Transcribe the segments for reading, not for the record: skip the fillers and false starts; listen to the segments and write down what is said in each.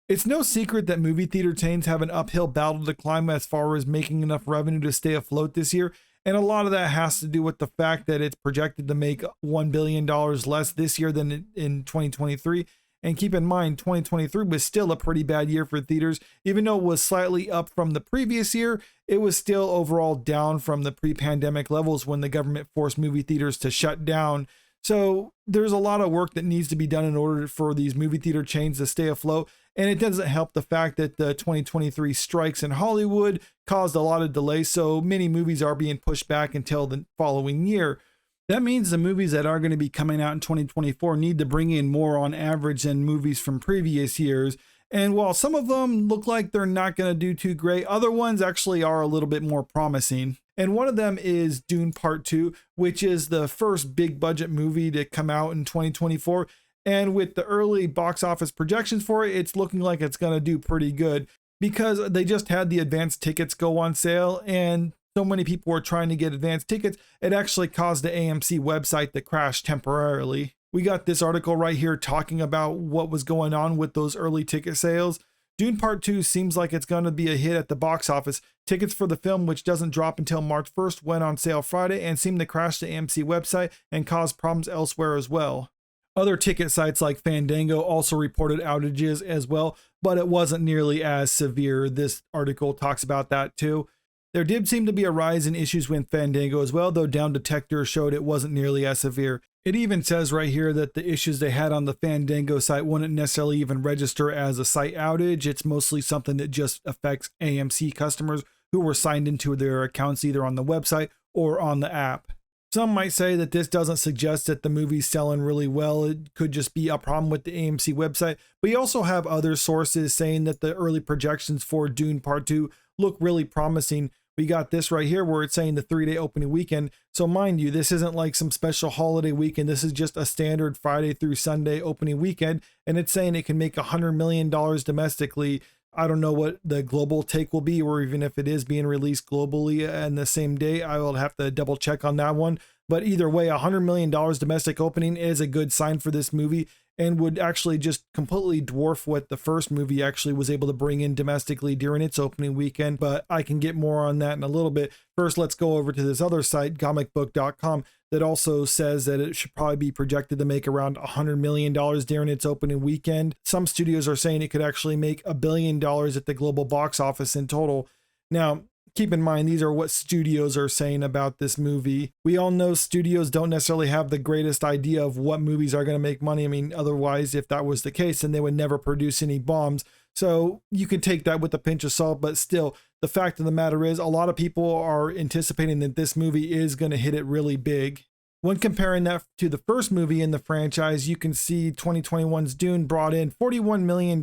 It's no secret that movie theater chains have an uphill battle to climb as far as making enough revenue to stay afloat this year. And a lot of that has to do with the fact that it's projected to make $1 billion less this year than in 2023. And keep in mind, 2023 was still a pretty bad year for theaters. Even though it was slightly up from the previous year, it was still overall down from the pre-pandemic levels when the government forced movie theaters to shut down. So there's a lot of work that needs to be done in order for these movie theater chains to stay afloat. And it doesn't help the fact that the 2023 strikes in Hollywood caused a lot of delays. So many movies are being pushed back until the following year. That means the movies that are going to be coming out in 2024 need to bring in more on average than movies from previous years. And while some of them look like they're not going to do too great, other ones actually are a little bit more promising. And one of them is Dune Part 2, which is the first big budget movie to come out in 2024. And with the early box office projections for it, it's looking like it's going to do pretty good because they just had the advanced tickets go on sale and so many people were trying to get advanced tickets. It actually caused the AMC website to crash temporarily. We got this article right here talking about what was going on with those early ticket sales. Dune Part 2 seems like it's going to be a hit at the box office. Tickets for the film, which doesn't drop until March 1st, went on sale Friday and seemed to crash the AMC website and cause problems elsewhere as well. Other ticket sites like Fandango also reported outages as well, but it wasn't nearly as severe. This article talks about that too. There did seem to be a rise in issues with Fandango as well, though Down Detector showed it wasn't nearly as severe. It even says right here that the issues they had on the Fandango site wouldn't necessarily even register as a site outage. It's mostly something that just affects AMC customers who were signed into their accounts either on the website or on the app. Some might say that this doesn't suggest that the movie's selling really well. It could just be a problem with the AMC website. But you also have other sources saying that the early projections for Dune Part 2 look really promising. We got this right here where it's saying the 3-day opening weekend. So mind you, this isn't like some special holiday weekend. This is just a standard Friday through Sunday opening weekend. And it's saying it can make $100 million domestically. I don't know what the global take will be, or even if it is being released globally in the same day. I will have to double check on that one. But either way, $100 million domestic opening is a good sign for this movie and would actually just completely dwarf what the first movie actually was able to bring in domestically during its opening weekend. But I can get more on that in a little bit. First, let's go over to this other site, comicbook.com, that also says that it should probably be projected to make around $100 million during its opening weekend. Some studios are saying it could actually make $1 billion at the global box office in total. Now, keep in mind, these are what studios are saying about this movie. We all know studios don't necessarily have the greatest idea of what movies are going to make money. I mean, otherwise, if that was the case, then they would never produce any bombs. So you can take that with a pinch of salt, but still, the fact of the matter is a lot of people are anticipating that this movie is going to hit it really big. When comparing that to the first movie in the franchise, you can see 2021's Dune brought in $41 million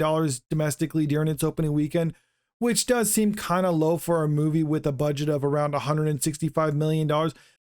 domestically during its opening weekend, which does seem kind of low for a movie with a budget of around $165 million.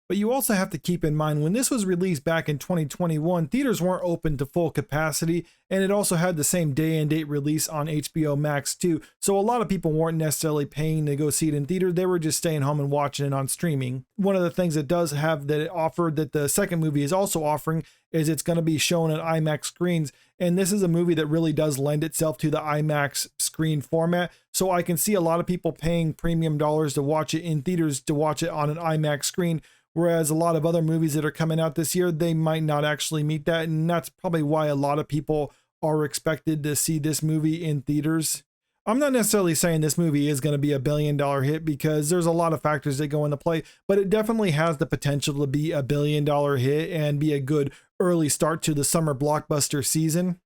But you also have to keep in mind, when this was released back in 2021, theaters weren't open to full capacity, and it also had the same day and date release on HBO Max too. So a lot of people weren't necessarily paying to go see it in theater. They were just staying home and watching it on streaming. One of the things it does have that it offered that the second movie is also offering is it's going to be shown at IMAX screens. And this is a movie that really does lend itself to the IMAX screen format. So I can see a lot of people paying premium dollars to watch it in theaters to watch it on an IMAX screen. Whereas a lot of other movies that are coming out this year, they might not actually meet that. And that's probably why a lot of people are expected to see this movie in theaters. I'm not necessarily saying this movie is going to be $1 billion hit because there's a lot of factors that go into play, but it definitely has the potential to be $1 billion hit and be a good early start to the summer blockbuster season.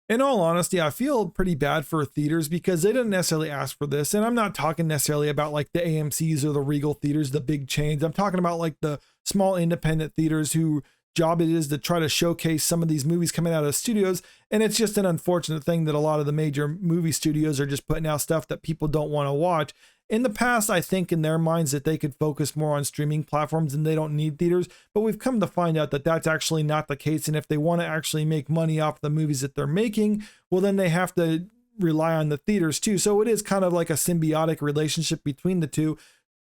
In all honesty, I feel pretty bad for theaters because they didn't necessarily ask for this. And I'm not talking necessarily about like the AMCs or the Regal theaters, the big chains. I'm talking about like the small independent theaters whose job it is to try to showcase some of these movies coming out of studios. And it's just an unfortunate thing that a lot of the major movie studios are just putting out stuff that people don't want to watch. In the past, I think in their minds that they could focus more on streaming platforms and they don't need theaters, but we've come to find out that that's actually not the case. And if they want to actually make money off the movies that they're making, well, then they have to rely on the theaters too. So it is kind of like a symbiotic relationship between the two.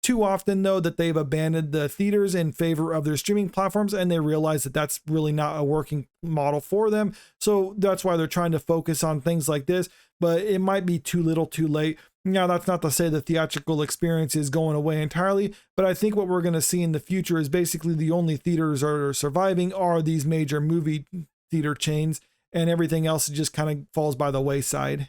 too often, though, that they've abandoned the theaters in favor of their streaming platforms, and they realize that that's really not a working model for them. So that's why they're trying to focus on things like this, but it might be too little too late. Now, that's not to say the theatrical experience is going away entirely, but I think what we're going to see in the future is basically the only theaters that are surviving are these major movie theater chains, and everything else just kind of falls by the wayside.